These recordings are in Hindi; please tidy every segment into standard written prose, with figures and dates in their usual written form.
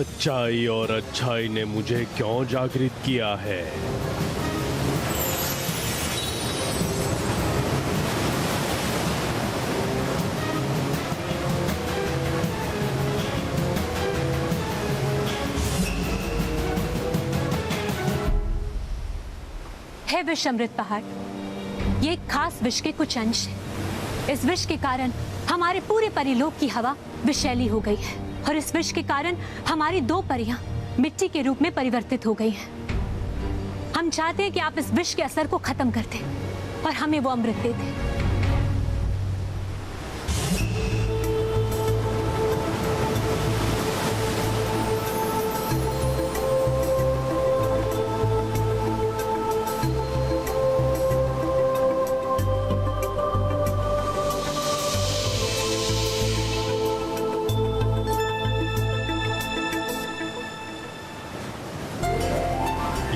सच्चाई और अच्छाई ने मुझे क्यों जागृत किया है? है विष अमृत पहाड़, ये एक खास विष के कुछ अंश है। इस विष के कारण हमारे पूरे परिलोक की हवा विषैली हो गई है और इस विष के कारण हमारी 2 परियां मिट्टी के रूप में परिवर्तित हो गई हैं। हम चाहते हैं कि आप इस विष के असर को खत्म कर दें और हमें वो अमृत दे दें।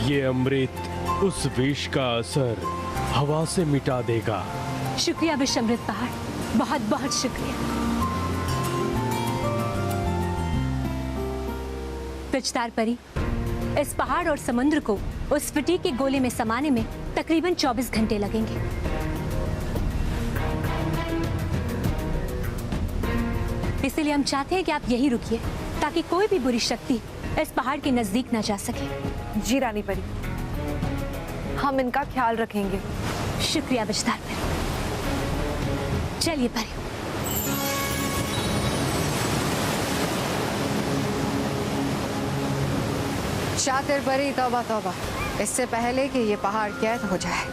ये अमृत उस विष का असर हवा से मिटा देगा। शुक्रिया विष अमृत पहाड़, बहुत बहुत शुक्रिया। पिचदार परी, इस पहाड़ और समुद्र को उस फटीक के गोले में समाने में तकरीबन 24 घंटे लगेंगे। इसलिए हम चाहते हैं कि आप यहीं रुकिए ताकि कोई भी बुरी शक्ति इस पहाड़ के नजदीक न जा सके। जी रानी परी, हम इनका ख्याल रखेंगे। शुक्रिया विचदार परी। चलिए परी। शातिर परी, तौबा तौबा, इससे पहले कि ये पहाड़ कैद हो जाए,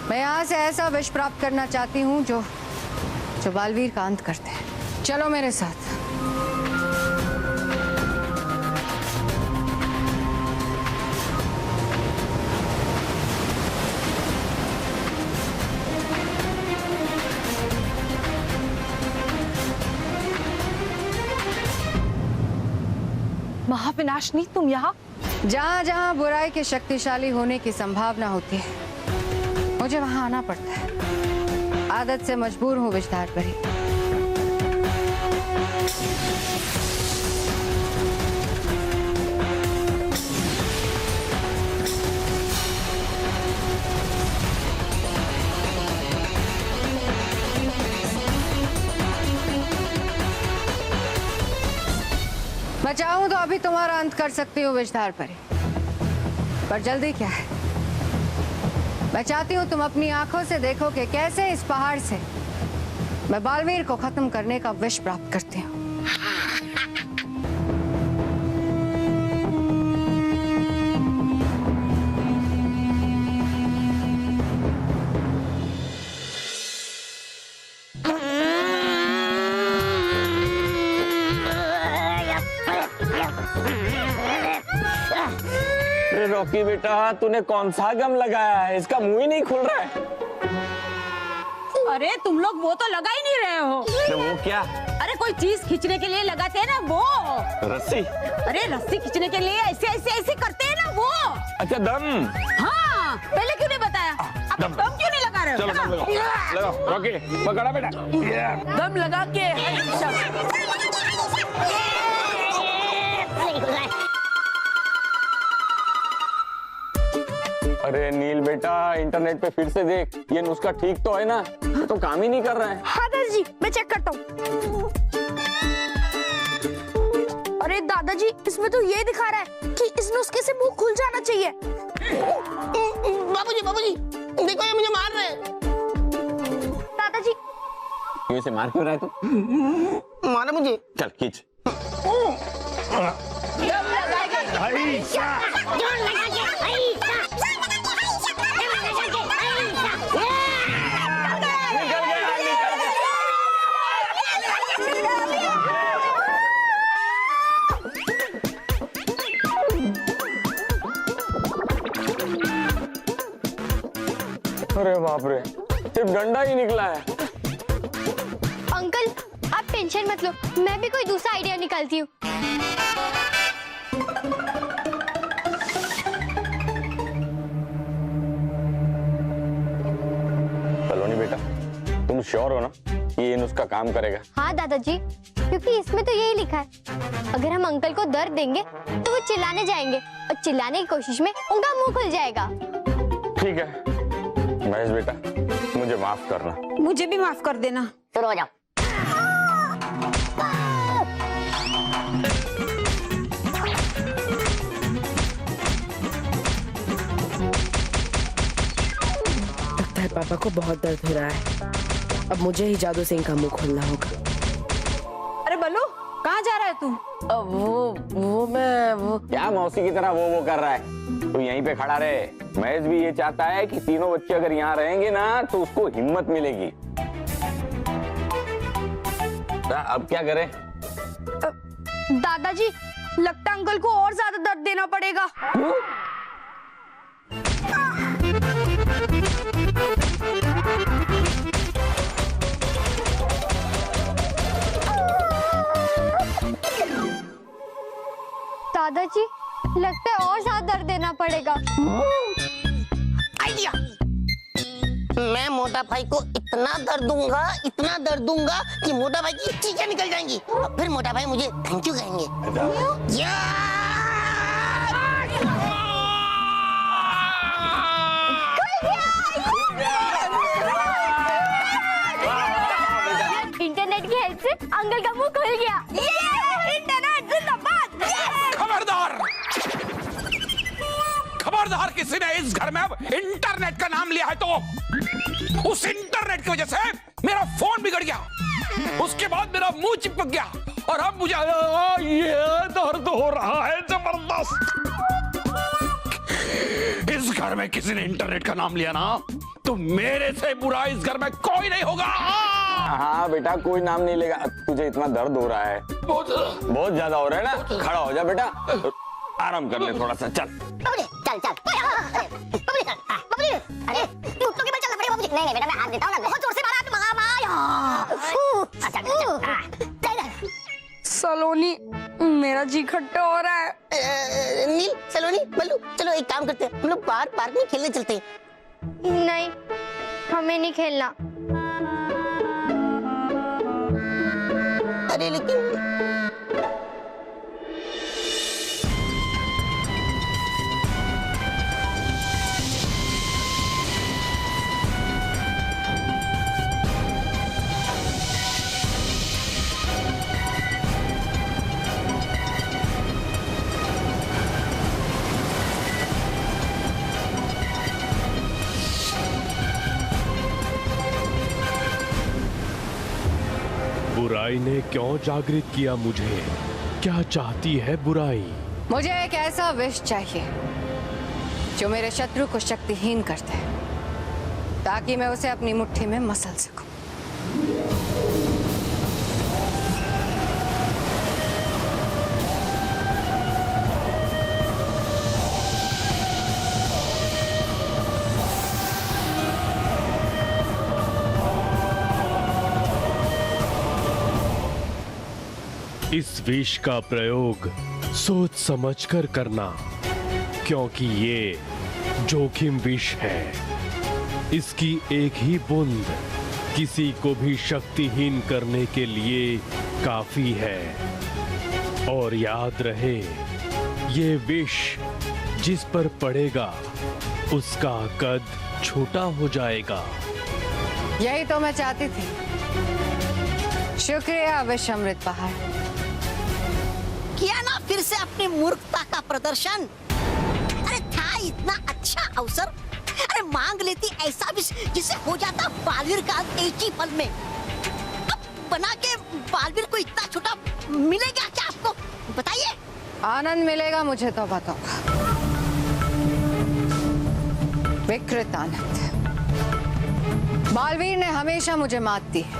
मैं यहाँ से ऐसा विष प्राप्त करना चाहती हूँ जो बालवीर का अंत करते हैं। चलो मेरे साथ। महाविनाशनी, तुम यहाँ? जहाँ जहाँ बुराई के शक्तिशाली होने की संभावना होती है, मुझे वहाँ आना पड़ता है। आदत से मजबूर हूँ विचदार परी। मैं चाहूं तो अभी तुम्हारा अंत कर सकती हूँ विचदार परी, पर जल्दी क्या है? मैं चाहती हूँ तुम अपनी आंखों से देखो कि कैसे इस पहाड़ से मैं बालवीर को खत्म करने का विष प्राप्त करती हूँ। रॉकी बेटा, तूने कौन सा गम लगाया है? इसका मुंह ही नहीं खुल रहा है। अरे तुम लोग वो तो लगा ही नहीं रहे हो। तो वो क्या? अरे कोई चीज खींचने के लिए लगाते हैं ना वो। रस्सी? अरे रस्सी खींचने के लिए ऐसे ऐसे ऐसे करते हैं ना वो। अच्छा, दम? हाँ, पहले क्यों नहीं बताया? अब दम क्यों नहीं लगा रहे हो? चलो दम लगाओ। लगाओ रॉकी, पकड़ा बेटा। दम लगा के। अरे नील बेटा, इंटरनेट पे फिर से देख, ये नुस्खा ठीक तो है ना? तो काम ही नहीं कर रहा है। हाँ दादाजी, मैं चेक करता हूँ। अरे दादाजी, इसमें तो ये दिखा रहा है कि इस नुस्खे से मुंह खुल जाना चाहिए। बाबूजी, बाबूजी, देखो ये मुझे मार रहे हैं। दादाजी, क्यों इसे मार क्यों रहा है तू? मारा मुझे। चल खींच। अरे बाप रे, सिर्फ डंडा ही निकला है। अंकल, आप टेंशन मत लो, मैं भी कोई दूसरा आइडिया निकालती हूँ। कलोनी बेटा, तुम श्योर हो ना कि ये नुस्खा काम करेगा? हाँ दादाजी, क्योंकि इसमें तो यही लिखा है, अगर हम अंकल को दर्द देंगे तो वो चिल्लाने जाएंगे और चिल्लाने की कोशिश में उनका मुंह खुल जाएगा। ठीक है महेश बेटा, मुझे माफ करना। मुझे भी माफ कर देना। शुरू हो जाओ। लगता है पापा को बहुत दर्द हो रहा है। अब मुझे ही जादू सिंह का मुंह खोलना होगा। अरे बल्लू, कहाँ जा रहा है तू? वो क्या मौसी की तरह वो कर रहा है? तू यहीं पे खड़ा रहे। महेश भी ये चाहता है कि तीनों बच्चे अगर यहाँ रहेंगे ना तो उसको हिम्मत मिलेगी। अब क्या करें? दादाजी, लगता अंकल को और ज्यादा दर्द देना पड़ेगा। दादाजी, लगता है और ज्यादा दर्द देना पड़ेगा। आइडिया, मैं मोटा भाई को इतना दर्द दूंगा कि मोटा भाई की चीखें निकल जाएंगी और फिर मोटा भाई मुझे थैंक यू कहेंगे। इंटरनेट की हेल्प से अंकल का मुंह खुल गया। इंटरनेट जिंदाबाद। खबरदार किसी ने इस घर में अब इंटरनेट का नाम लिया है तो उस इंटरनेट की वजह से मेरा फोन बिगड़ गया, उसके बाद मेरा मुंह चिपक गया और अब मुझे ये दर्द हो रहा है जबरदस्त। इस घर में किसी ने इंटरनेट का नाम लिया ना तो मेरे से बुरा इस घर में कोई नहीं होगा। हाँ बेटा, कोई नाम नहीं लेगा। तुझे इतना दर्द हो रहा है, बहुत ज्यादा हो रहा है ना? खड़ा हो जा बेटा, आराम कर ले थोड़ा सा। चल चल अरे घुटनों के बल चलना पड़ेगा मुझे। नहीं बेटा, मैं हाथ देता हूँ ना, बहुत जोर से मारा। सलोनी, मेरा जी खट्टा हो रहा है। नील, सलोनी, बल्लू, चलो एक काम करते हैं, हम लोग बाहर पार्क में खेलने चलते हैं। नहीं, हमें नहीं खेलना। अरे लेकिन बुराई ने क्यों जागृत किया मुझे? क्या चाहती है बुराई? मुझे एक ऐसा विष चाहिए जो मेरे शत्रु को शक्तिहीन कर दे, ताकि मैं उसे अपनी मुट्ठी में मसल सकूं। इस विष का प्रयोग सोच समझकर करना, क्योंकि ये जोखिम विष है। इसकी एक ही बूंद किसी को भी शक्तिहीन करने के लिए काफी है। और याद रहे, ये विष जिस पर पड़ेगा उसका कद छोटा हो जाएगा। यही तो मैं चाहती थी। शुक्रिया विष अमृत पहाड़। किया ना फिर से अपनी मूर्खता का प्रदर्शन। अरे था इतना अच्छा अवसर, अरे मांग लेती ऐसा भी जिसे हो जाता बालवीर का एक ही पल में। अब बना के बालवीर को इतना छोटा मिलेगा क्या आपको? बताइए। आनंद मिलेगा मुझे तो बताओ, विकृत आनंद। बालवीर ने हमेशा मुझे मात दी है,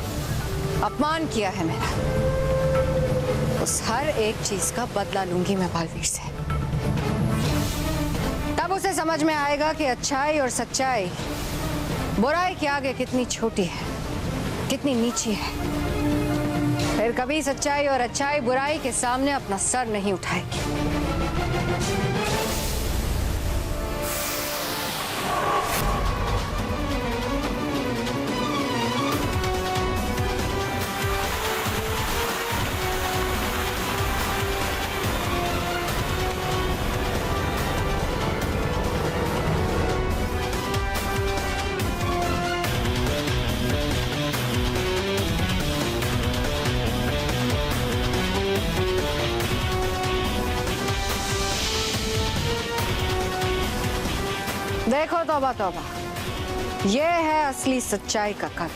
अपमान किया है मेरा। उस हर एक चीज का बदला लूंगी मैं बालवीर से। तब उसे समझ में आएगा कि अच्छाई और सच्चाई बुराई के आगे कितनी छोटी है, कितनी नीची है। फिर कभी सच्चाई और अच्छाई बुराई के सामने अपना सर नहीं उठाएगी। तौबा तौबा, ये है असली सच्चाई का खत।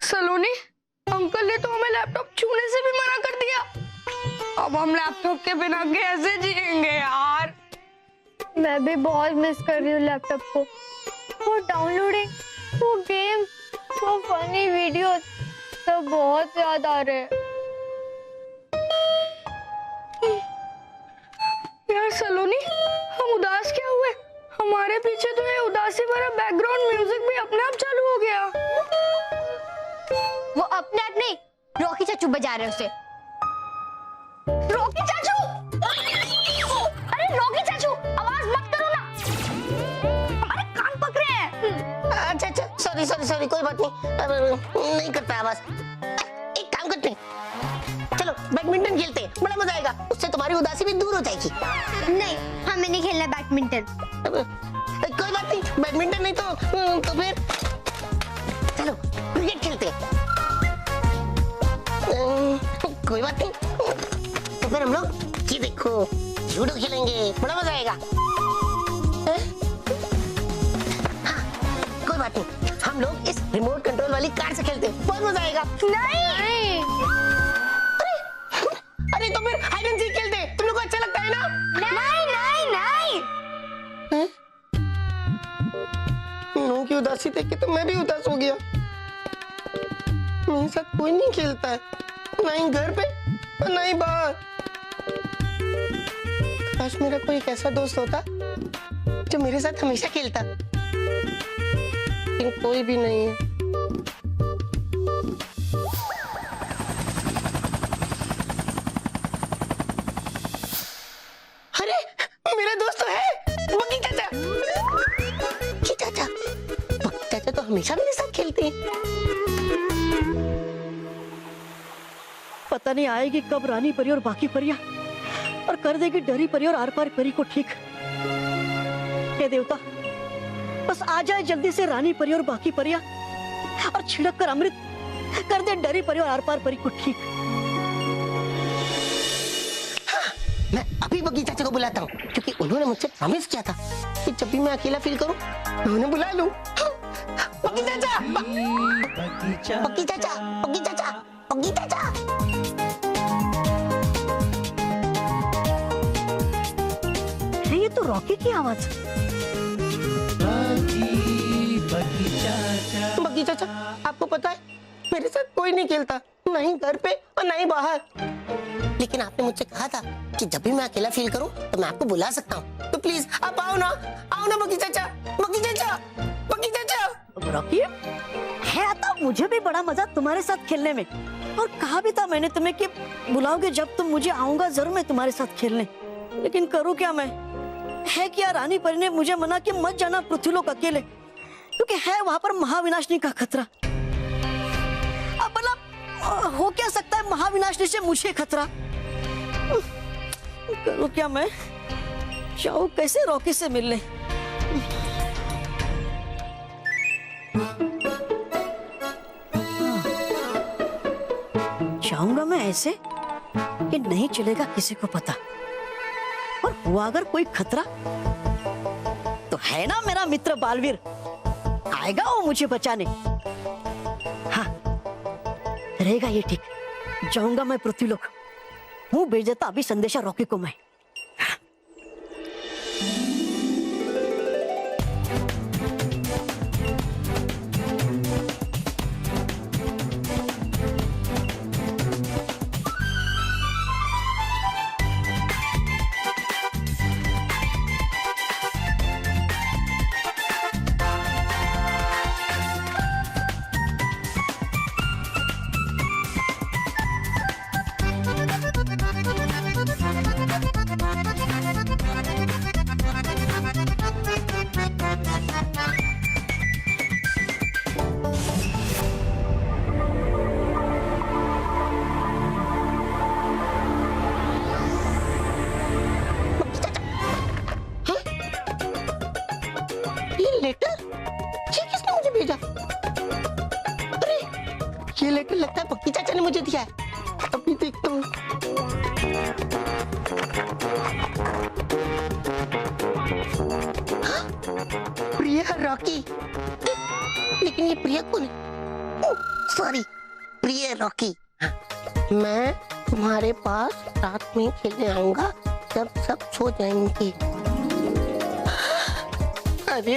सलोनी, अंकल ने तो हमें लैपटॉप छूने से भी मना कर दिया। अब हम लैपटॉप के बिना कैसे जिएंगे यार? मैं भी बहुत मिस कर रही हूँ लैपटॉप को। वो डाउनलोडिंग, वो गेम, वो फनी वीडियोस सब बहुत याद आ रहे हैं। यार सलोनी, हम उदास क्या हुए? हमारे पीछे तो ये उदासी भरा बैकग्राउंड म्यूजिक भी अपने आप चालू हो गया। वो अपने आप नहीं, रॉकी चाचू बजा रहे उसे। रॉकी चाचू! अरे रॉकी चाचू, आवाज मत करो ना, हमारे कान पकड़े हैं। अच्छा अच्छा, सॉरी सॉरी सॉरी, कोई बात नहीं, नहीं करता आवाज। एक काम करते हैं, चलो बैडमिंटन खेलते हैं, बड़ा मजा आएगा, उससे तुम्हारी उदासी भी दूर हो जाएगी। नहीं, हमें नहीं खेलना बैडमिंटन। कोई बात नहीं, बैडमिंटन नहीं तो फिर चलो क्रिकेट खेलते हैं। कोई बात नहीं, तो फिर हम लोग ये देखो लूडो खेलेंगे, बड़ा मजा आएगा। हाँ, कोई बात नहीं, हम लोग इस रिमोट कंट्रोल वाली कार से खेलते हैं, बहुत मजा आएगा। नहीं, अरे तो फिर हाइड एंड सीक खेलते हैं, तुम लोग को अच्छा लगता है ना? नहीं, नहीं, नहीं। नू की उदासी देख के तो मैं भी उदास हो गया। मेरे साथ कोई नहीं खेलता है, ना ही घर पे और ना ही बाहर। काश मेरा कोई एक ऐसा दोस्त होता जो मेरे साथ हमेशा खेलता, लेकिन कोई भी नहीं है। अरे मेरा दोस्त तो है, बग्गी चाचा। बग्गी चाचा, बग्गी चाचा तो हमेशा मेरे साथ खेलते हैं। पता नहीं आएगी कब रानी परी और बाकी परियां और कर देगी डरी परी और आर पार परी को ठीक। हे देवता, बस आ जाए जल्दी से रानी परी और बाकी परियां और छिड़क कर अमृत कर दे डरी परी और आर पार परी को ठीक। हाँ, मैं अभी बग्गी चाचा को बुलाता हूँ, क्योंकि उन्होंने मुझसे प्रॉमिस किया था कि जब भी मैं अकेला फील करूँ मैं उन्हें बुला लूँ। बग्गी चाचा, बग्गी चाचा, बग्गी चाचा, बग्गी चाचा। ये तो रॉकी की आवाज। बग्गी चाचा, आपको पता है मेरे साथ कोई नहीं खेलता, ना ही घर पे और ना ही बाहर। लेकिन आपने मुझसे कहा था कि जब भी मैं अकेला फील करूं तो मैं आपको बुला सकता हूं, तो प्लीज आप आओ ना बग्गी चाचा, बग्गी चाचा, बग्गी चाचा। रॉकी, है आता मुझे भी बड़ा मजा तुम्हारे साथ खेलने में, और कहा भी था मैंने तुम्हें कि बुलाओगे जब तुम मुझे, आऊंगा जरूर मैं तुम्हारे साथ खेलने। लेकिन करूँ क्या मैं? है क्या रानी परी ने मुझे मना कि मत जाना पृथ्वीलोक अकेले, क्योंकि है वहां पर महाविनाशनी का खतरा। अब मतलब हो क्या सकता है महाविनाशनी से मुझे खतरा? करूँ क्या मैं? जाऊँ कैसे रॉकी से मिलने? जाऊंगा मैं ऐसे कि नहीं चलेगा किसी को पता, और हुआ अगर कोई खतरा तो है ना मेरा मित्र बालवीर, आएगा वो मुझे बचाने। हाँ, रहेगा ये ठीक। जाऊंगा मैं पृथ्वीलोक, मुंह भेज देता अभी संदेशा रॉकी को मैं। लेटर? ये किसने मुझे भेजा? अरे ये लेटर लगता है बग्गी चाचा ने मुझे दिया है। अब प्रिया रॉकी, लेकिन ये प्रिया कौन है? सॉरी, प्रिय रॉकी। मैं तुम्हारे पास रात में खेलने आऊंगा जब सब सो जाएंगे। अरे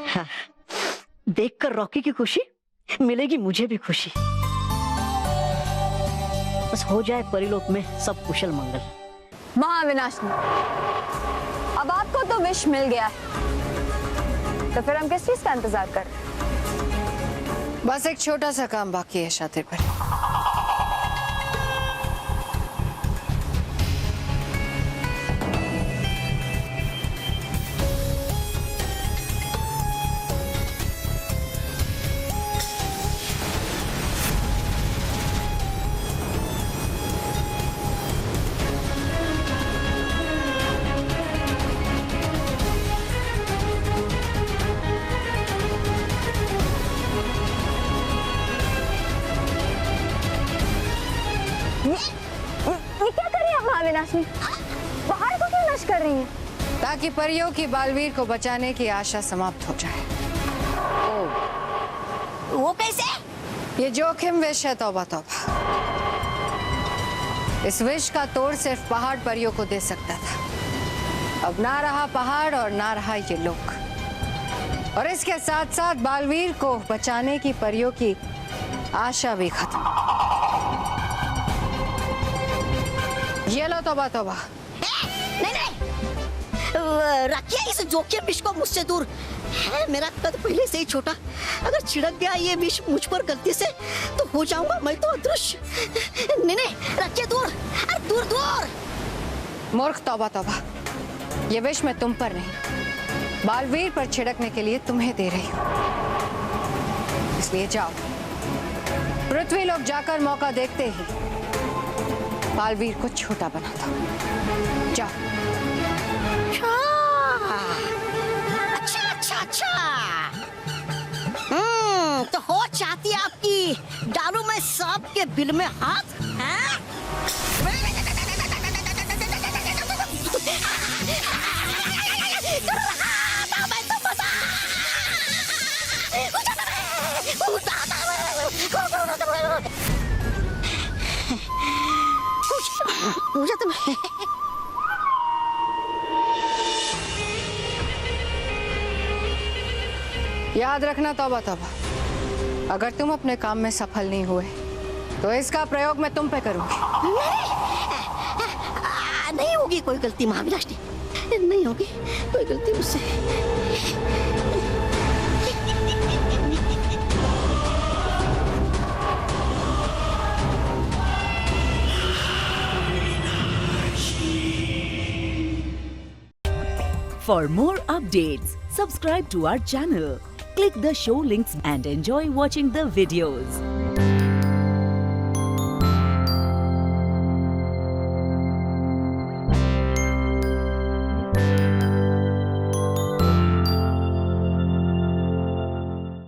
हाँ, देखकर रॉकी की खुशी मिलेगी मुझे भी खुशी। बस हो जाए परिलोक में सब कुशल मंगल। महाविनाशनी, अब आपको तो विश मिल गया है, तो फिर हम किस चीज का इंतजार कर रहे हैं? बस एक छोटा सा काम बाकी है शातिर पर। ये क्या कर रही हैं महाविनाशनी? पहाड़ को क्यों नष्ट कर रही हैं? ताकि परियों की बालवीर को बचाने की आशा समाप्त हो जाए। वो कैसे? ये जोखिम विष है, तौबा तौबा। इस विष का तोड़ सिर्फ पहाड़ परियों को दे सकता था। अब ना रहा पहाड़ और ना रहा ये लोग, और इसके साथ साथ बालवीर को बचाने की परियों की आशा भी खत्म। ये लो तौबा तौबा। नहीं रखिए इस जोखिम विष को मुझसे दूर। है मेरा कद पहले से ही छोटा, अगर छिड़क गया ये विष मुझ पर गलती से तो हो जाऊंगा मैं तो अदृश्य। नहीं रखिए दूर, अरे दूर दूर। मूर्ख, तौबा तौबा। ये विष मैं तुम पर नहीं, बालवीर पर छिड़कने के लिए तुम्हें दे रही हूँ। इसलिए जाओ, पृथ्वी लोग जाकर मौका देखते ही बालवीर को छोटा बना था। जाओ। अच्छा। तो हो चाहती आपकी डालू मैं सांप के बिल में हाथ? हैं? मुझे तुम याद रखना तौबा तौबा, अगर तुम अपने काम में सफल नहीं हुए तो इसका प्रयोग मैं तुम पे करूंगी। नहीं होगी कोई गलती महाविनाशनी, नहीं होगी कोई गलती मुझसे। For more updates, subscribe to our channel, click the show links and enjoy watching the videos.